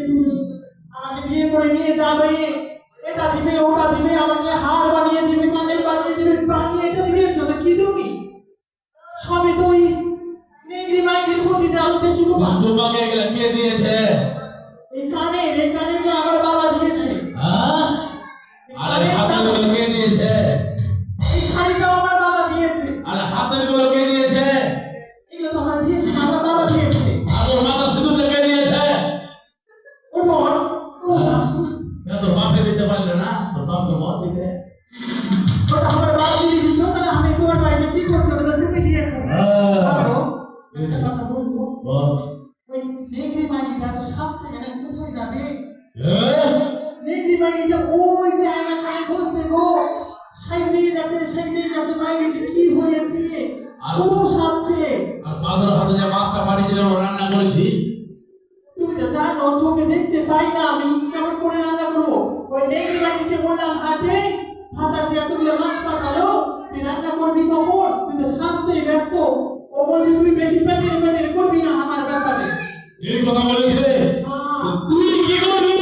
তুমি আমাকে বিয়ে করে নিয়ে যাবে, এটা দিবে ওটা দিবে, আমাকে হার বানিয়ে দিবে, কানের বানিয়ে দিবে, বানিয়ে এটা দিয়েছো না কি তুমি? সবই তো ওই নেগরি মাইকের ক্ষতিতে আমি দেখি। তোমাকে এগুলা কে দিয়েছে? এই কানে যে আমার বাবা দিয়েছে। হ্যাঁ, আরে হাতের গুলো কে দিয়েছে? এই শাড়িটাও আমার বাবা দিয়েছে। আরে হাতের গুলো কে দিয়েছে? এগুলো তো আমার বিয়ে আমার বাবা দিয়েছে। আর ওর মাথা সিঁদুরটা কে দিয়েছে? ওটা তোর বাপে দিতে পারলে না? তোর বাপকে মত দিতে। ওটা আমার বাবা দিয়ে দিত, তাহলে আমি তোমার বাড়িতে কি করছো? ওটা তুমি দিয়েছো। একটা কথা বলবো, ওই নেগরি মাইকিটা তো 7 সেকেন্ডে কোথায় যাবে? নেগরি মাইকিটা ওই যে আয়নার সামনে বসে গো, সাইজেই যাচ্ছে মাইকিটা কি হয়েছে? খুব সাজছে। আর বাদর হাতে যে মাছটা পাঠিয়েছিলাম রান্না করেছি। তুমি তো জানো চোখে দেখতে পাই না, আমি কেমন করে রান্না করবো? ওই নেগরি মাইকিকে বললাম হাটে ভাতার দিয়ে এতগুলো মাছ পাঠালো, তুই রান্না করবি কখন? তুই তো সাজতেই ব্যস্ত। ও বলছে তুই বেশি পেটের করবি না আমার ব্যাপারে। এই কথা বলেছে? তুই কি করবি?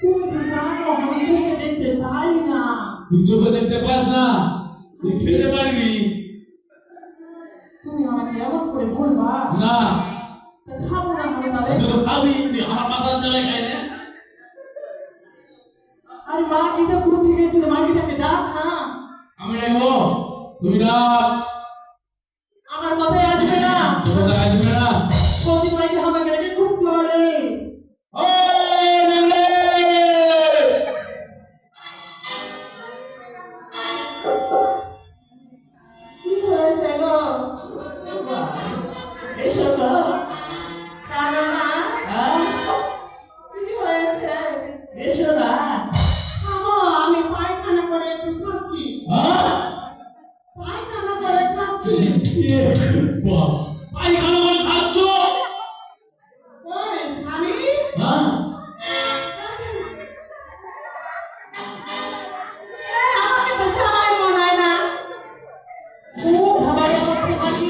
তুমি তো জানো আমি চোখে দেখতে পাই না। তুই চোখে দেখতে পাস না, তুই খেতে পারবি তুমি আমাকে এমন করে বলবা? না। খাবো না আমি তাহলে। তুই তো খাবি, তুই আমার মাথার জ্বালায় খাই না। আরে মা কিটা কোন থেকে গেছিল? মাগিটাকে ডাক না। আমি ডাকবো, তুই ডাক। আমার কথায় আসবে না। তোর কথা আসবে না। প্রতি মাইকে আমাকে রেখে খুব চলে। কি হয়েছে গো? এসো তো। কারো না? কি হয়েছে? এসো না। খাবো, আমি পায়খানা করে একটু খাচ্ছি। পায়খানা করে খাচ্ছি। পায়খানা করে খাচ্ছ? ওই স্বামী, আমাকে তো জামাই মনে হয় না। খুব ভাবারে করছে মাঝি।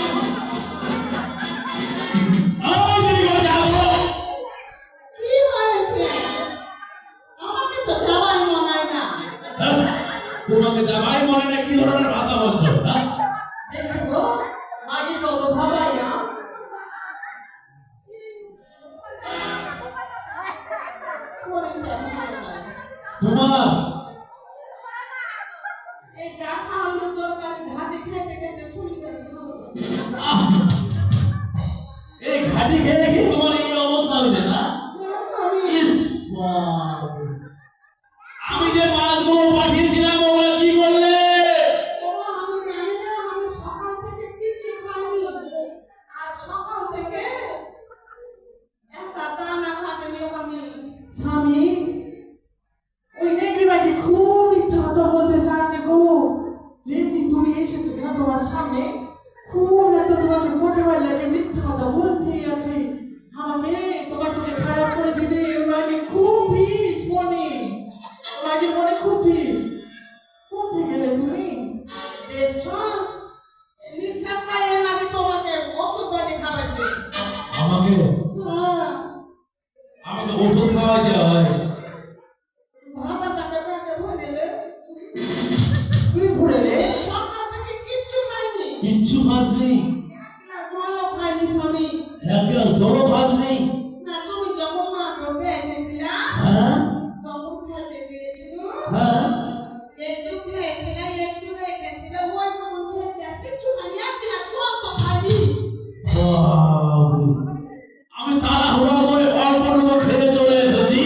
কি হয়েছে? আমাকে তো জামাই মনে হয় না। তোমাকে জামাই মনে না? কি ধরনের ভাষা বলছো? দেখো মাঝি কত ভাবাই না। শরীরটা ভালো না। তোমার এই কাঁচা আলুর তরকারি ঘাটে খাইতে খাইতে শরীরটা ভালো না। এই ঘাটি খেয়ে কি তোমার এই অবস্থা হইবে না? হ্যাঁ, স্বামী। ইস, বাপ। আমি যে মাছগুলো পাঠিয়েছিলাম ওগুলো কি করলে? ও আমি জানি না, আমি সকাল থেকে কিচ্ছু খাইনি। আর সকাল থেকে একটা দানা খাইনি আমি। স্বামী, ওই নেগরি বাকি খুব মিথ্যা কথা বলতে জানে গো। যেমনি তুমি এসেছো কিনা তোমার সামনে, খুব একটা তোমাকে পটেবার লাগে মিথ্যা কথা বলতেই আছে। আমাকে তোমার চোখে খারাপ করে দিবে। ওনাকে খুব বিষ মনে, ওনাকে মনে খুব বিষ। কোথায় গেলে তুমি? দেখছো নিচে পায়ে নাকি তোমাকে ওষুধ বানিয়ে খাওয়াইছে। আমাকে হ্যাঁ, আমাকে ওষুধ খাওয়াইতে হয়? ভাতাটাকে পেটে ভরেলে তুই ভরেলে সকাল থেকে কিচ্ছু খাইনি। কিচ্ছু খাসনি? না জলও খাইনি স্বামী। একদম জলও খাসনি? না তুমি যখন মা করতে এসেছিলা হ্যাঁ তখন খেতে দিয়েছিল। হ্যাঁ। একটু খেয়েছিল, একটু রেখেছিল, ওই তখন খেয়েছি, আর কিচ্ছু খাইনি। একদিন জল তো খাইনি। বাবরে, আমি তাড়াহুড়া করে অল্পটুকু খেয়ে চলে এসেছি,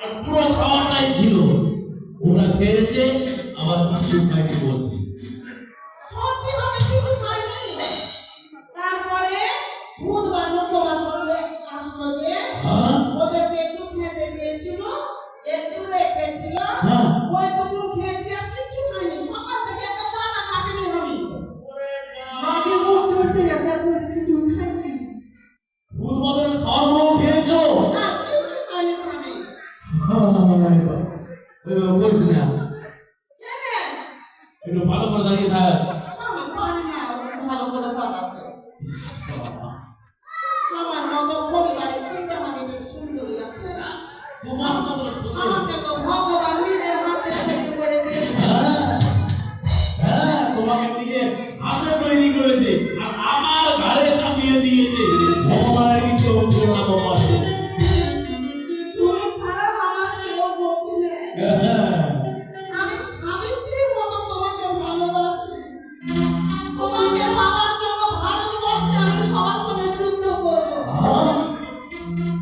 আর পুরো খাওয়াটাই ছিল। ওরা খেয়েছে, আবার কিছু খাইতে বলছে। সত্যি ভাবে কিছু খাইনি। তারপরে ভূত বান্ধব তোমার সঙ্গে আসলো যে হ্যাঁ ওদেরকে একটু খেতে দিয়েছিল, একটু রেখেছিল, হ্যাঁ। ওইটুকু খেয়েছি, আর কিচ্ছু খাইনি। সকাল থেকে একটা দানা কাটিনি আমি। মাকে মুখ চলতে গেছে, আর কিছু খাইনি। ভূত মাদের খাওয়াগুলো খেয়েছো? না কিচ্ছু খাইনি স্বামী। ওইভাবে করিস না, কেন? একটু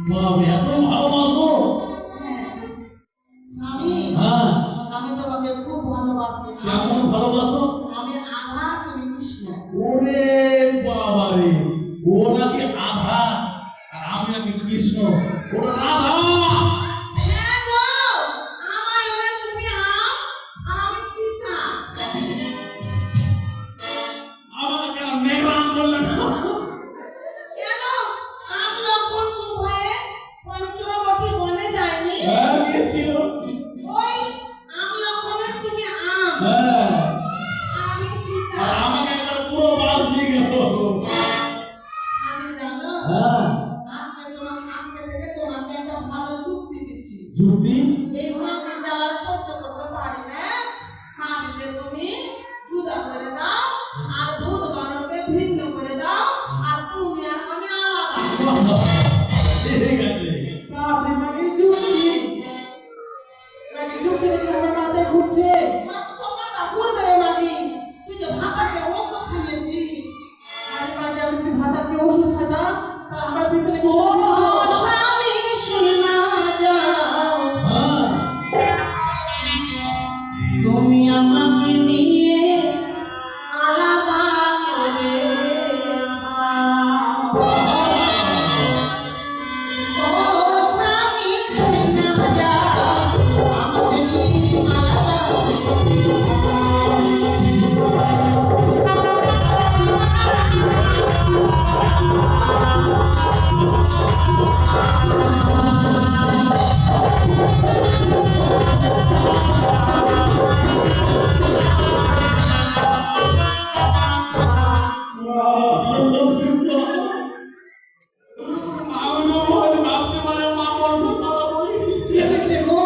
বাবা এত ভালোবাসো? হ্যাঁ স্বামী, হ্যাঁ আমি তোমাকে খুব ভালোবাসি। কেমন ভালোবাসো? আমি আধা, তুমি কৃষ্ণ। ওরে বাবা রে, ও নাকি আধা আর আমি নাকি কৃষ্ণ। ওটা রাধা। হ্যাঁ গো, আমার এবার তুমি আম আর আমি সীতা। আমাকে কেন নেগ্রাম করলে না? কেন আম লক্ষণ কুম্ভয়ে পঞ্চবটী বনে যায়নি? হ্যাঁ গিয়েছিল। ওই আম লক্ষণের তুমি আম হ্যাঁ আর আমি সীতা। আর আমাকে একটা পুরো বাস দিয়ে গেল। আমি জানো, হ্যাঁ আজকে থেকে তোমাকে একটা ভালো যুক্তি দিচ্ছি। যুক্তি? এই মাটির জ্বালা সহ্য করতে পারি না, মাটিকে তুমি জুদা করে দাও আর ভূত বানরকে ভিন্ন করে দাও, আর তুমি আর আমি আলাদা। ঠিক আছে। বাপরে মাটির যুক্তি, মাটির যুক্তি দেখে আমার মাথায় ঘুরছে। মাথা তো মাথা ঘুরবে রে মাটি, তুই যে ভাতাকে ওষুধ খাইয়েছিস। আরে মাটি, আমি যদি ভাতাকে ওষুধ খেতাম তাহলে আমার পিছনে কি হতো? স্বামী শুনে না যাও, হ্যাঁ তুমি আমাকে নিয়ে আলাদা করে খাও। ও স্বামী শুনে না যাও, আমাকে নিয়ে আলাদা করে আমি তো ভয় ভাবতে পারে মা বলছে তারা বলি। দেখতে গো,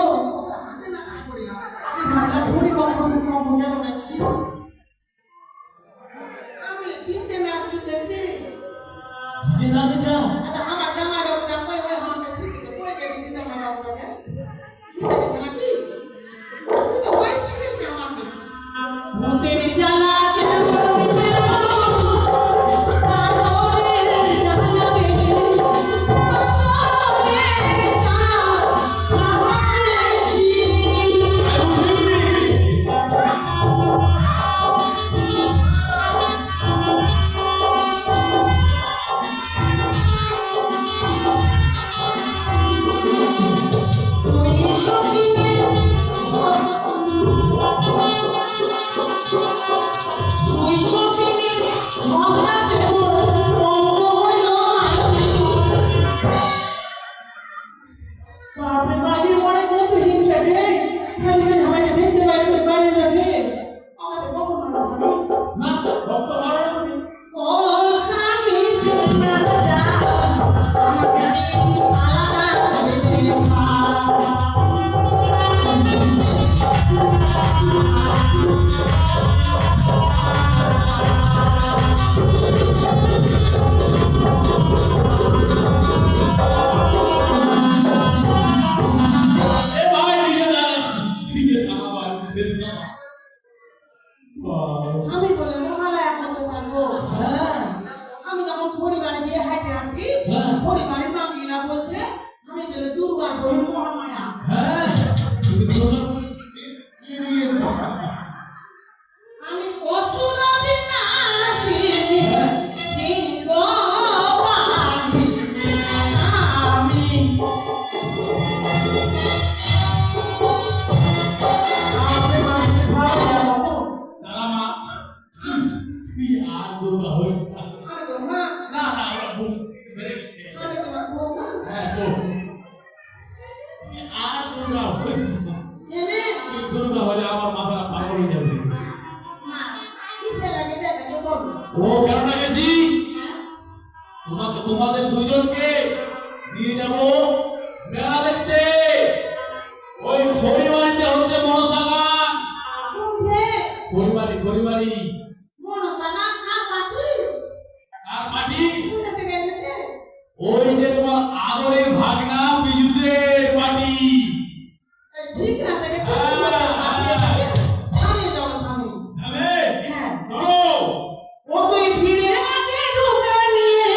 আসে না ছাই করি না। আমি ভাবলাম খুবই কম গেল নাকি। আমি কিচে না শিখেছি। যে না যেটা আচ্ছা, আমার জামাই বাবুটা কই ওই আমাকে শিখেছে, কই গেলি কি জামাই বাবুটাকে? শিখেছে নাকি? তুই তো ওই শিখেছে আমাকে। ভূতের জ্বালা জেলে তাহলে জ্বালা বেশি, তাহলে জ্বালা বেশি। তুই সখিনের তুই সখিনের মহাতে মঙ্গ হইল বাপরে, বাড়ির মনে কত হিংসা রে। খালি খালি আমাকে দেখতে পারি তো বাড়ি যাচ্ছে। আমাকে কখন মানুষ হবে? না ভক্ত মারো তুমি। ও স্বামী শোনা যা, আমাকে নিয়ে আলাদা করে খাও। এ ভাই দিয়ে না। ঠিক আছে আমার ফের না। আমি বলে মহালয়া করতে পারবো? হ্যাঁ আমি যখন পরিবারে দিয়ে হাঁটে আসি, হ্যাঁ। পরিবারের মামিরা বলছে আমি গেলে দুর্গার বই মহামায়া। হ্যাঁ তুমি তোমার আমি অসুর বিনাশী সিংহবাহিনী, আমি আপনি মানুষের ভালো লাগো। তারা মা তুই আর দুর্গা হইস না। আমি তো মা, না না ওরা ভুল মেরে গেছে। আমি তোমার বৌমা। হ্যাঁ তো তুই আর দুর্গা হইস না। এনে তুই দুর্গা হলে আমার মাথাটা পাগল হয়ে যাবে। মা, কিসে লাগে দেখেছো বলো? ও কেন ডেকেছি? তোমাদের দুইজনকে নিয়ে যাব মেলা দেখতে। ওই খড়িবাড়িতে হচ্ছে মনসা গান। কোনটে? খড়িবাড়ি মনসা না কার পাটি? আর পাটি কোথা থেকে এসেছে? ওই যে তোমার আদরের ভাগনা পীযুষের পাটি। এই ঝিকরা থেকে কোথা পাটি এসেছে? আমি যাবো স্বামী। যাবে? হ্যাঁ। চলো। ও তুই ভিড়ের মাঝে ঢুকে নিয়ে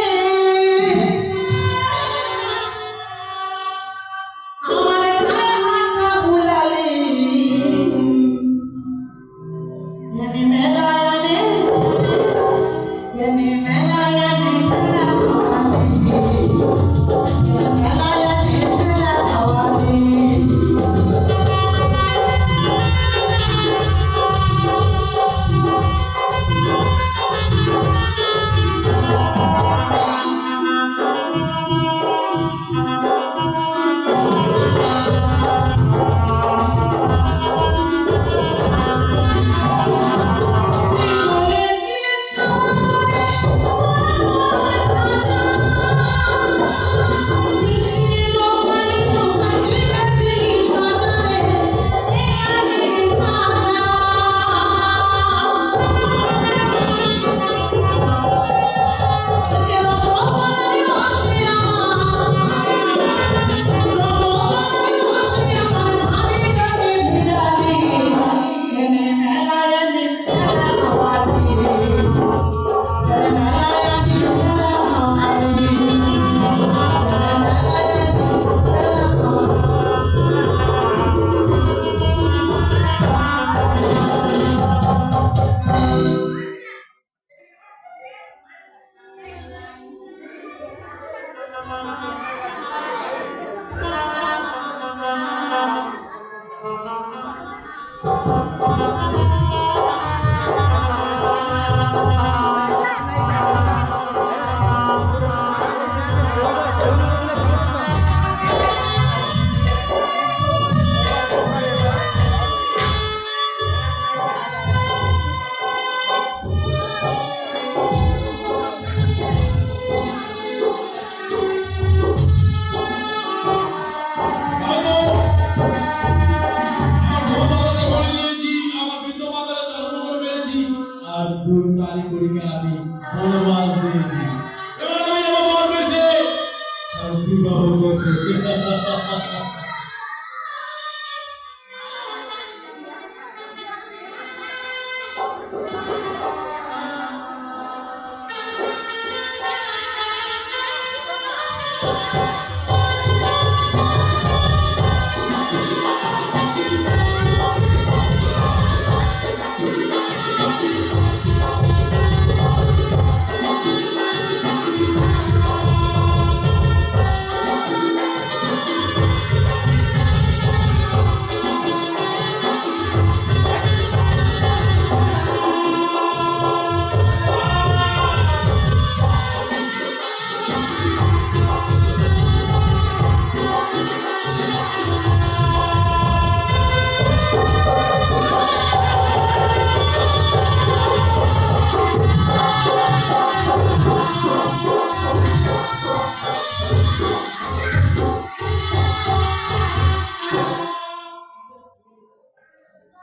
তোমাকে।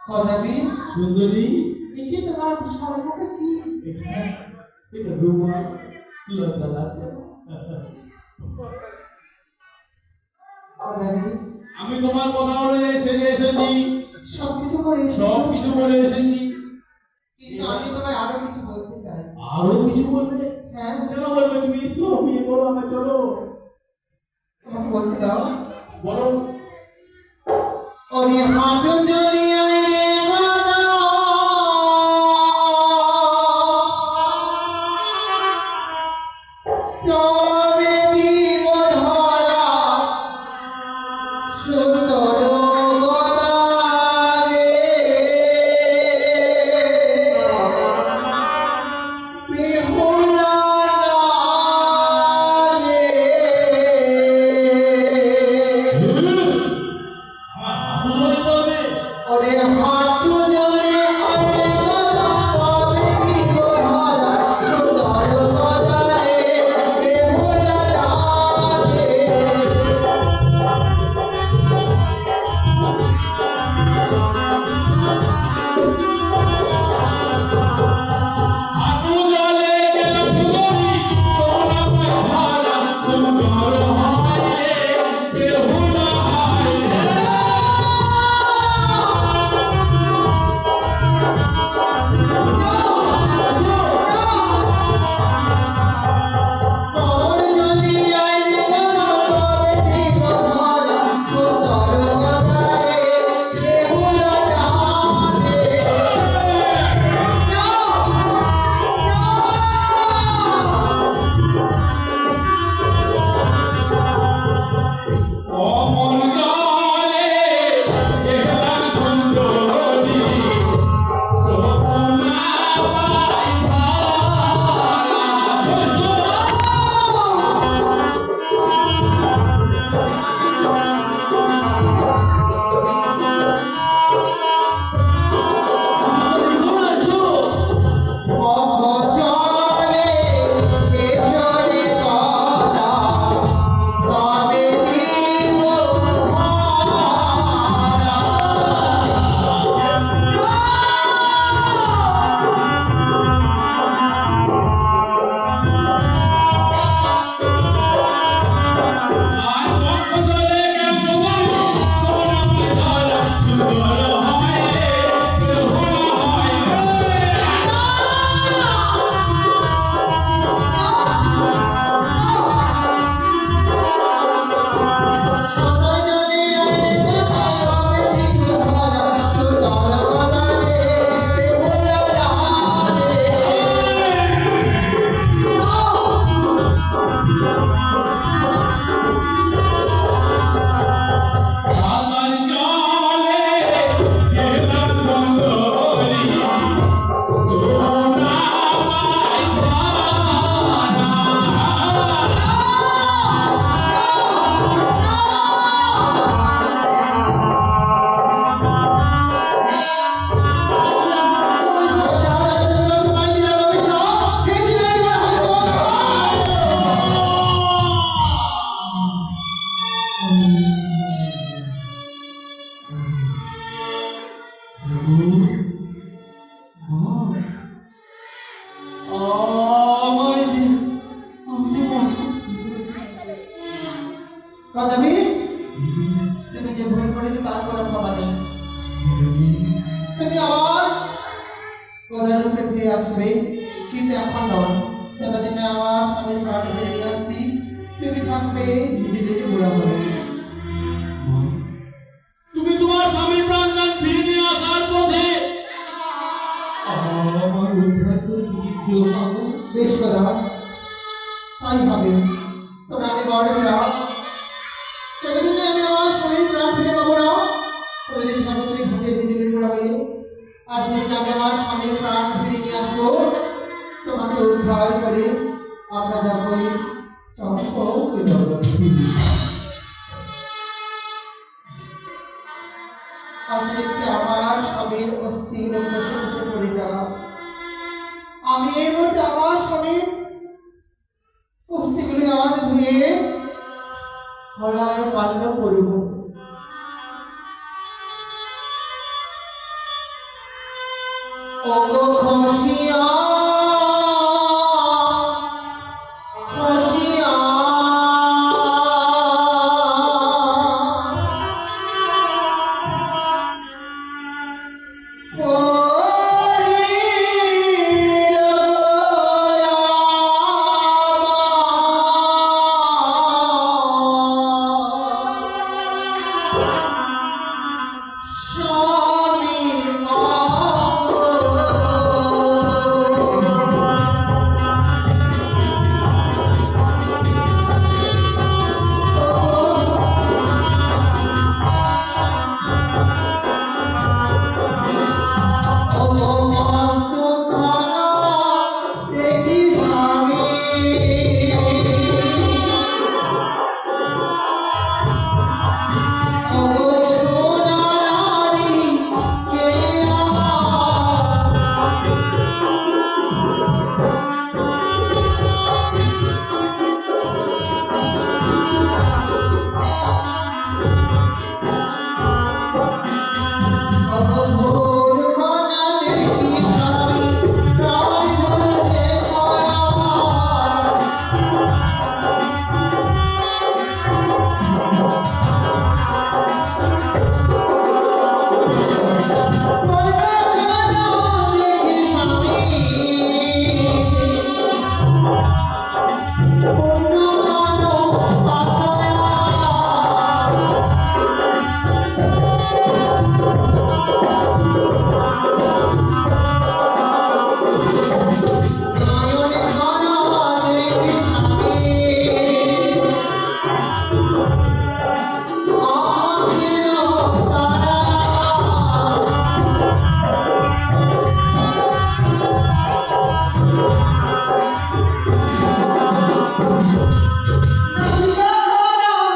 কদাবি সুন্দরী, দেখি তোমার সর্বকে কি এটা রুমাল, লজ্জা লাগছে। কদাবি আমি তোমার কথা বলে সেজে এসেছি, সবকিছু করে সব কিছু করে এসেছি। কিন্তু আমি তোমায় আরো কিছু বলতে চাই। আরো কিছু বলবে? হ্যাঁ কেন বলবে? তুমি এসো, বিয়ে করো, আমার চলো। তোমাকে বলতে দাও। বলো। ওরে হাঁটু চলিয়ে রে মানা তবে দিব ধরা সুন্দর গদারে বেহুলা রে আমার হাঁটু ধরে তবে। ওরে হাঁটু জলে আরে গদা পাবে কি গোহারা সুন্দর গদারে বেহুলা রে হাঁটু জলে গেল সুন্দরী, তোমরা পয়সারা সুন্দর হয় রে, বেহুলা হয় রে। মোর জলি আইরে গদা পাবে কি গোহারা সুন্দর গদারে বেহুলা রে অমর জলে গেলাম সুন্দরী, তোমরা মহজলে কেশরে গদা তবে দিব ধরা আর পক্ষ জলে গেল সুন্দরী, তোমরা পয়সারা সুন্দর হয় রে, বেহুলা হয় রে। সদজনে আইরে গদা পাবে কি গোহারা সুন্দর গদারে বেহুলা রে আমার জলে গেলাম সুন্দরী, তোমরা কদাবি তুমি যে ভুল করেছো তার কোনো ক্ষমা নেই। তুমি আবার প্রধান রূপে ফিরে আসবে, কিন্তু এখন নয়। যতদিন আমার স্বামীর প্রাণ ফিরে নিয়ে আসছি, তুমি থাকবে নিজেদের বুড়া হয়ে। তুমি তোমার স্বামীর প্রাণদান ফিরে নিয়ে আসার পথে আমার উদ্ধার করে দিচ্ছো বাবু। বেশ কথা, তাই হবে। তবে আমি বড় দিলাম, যতদিন না আমি আমার স্বামীর প্রাণ ফিরে পাবো না, ততদিন থাকবে তুমি ঘাটে নিজেদের বুড়া হয়ে। আর যেদিন আমি আমার স্বামীর প্রাণ ফিরে নিয়ে আসবো, তোমাকে উদ্ধার করে আমরা যাবো চম্পক জগৎ। আজকে আমার স্বামীর অস্থির বসে বসে পড়ে যা, আমি এর মধ্যে আমার স্বামীর অস্থিগুলি আজ ধুয়ে হলায় পাল্য করব। ওগো খসিয়া খসিয়া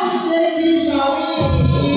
দেখি স্বামী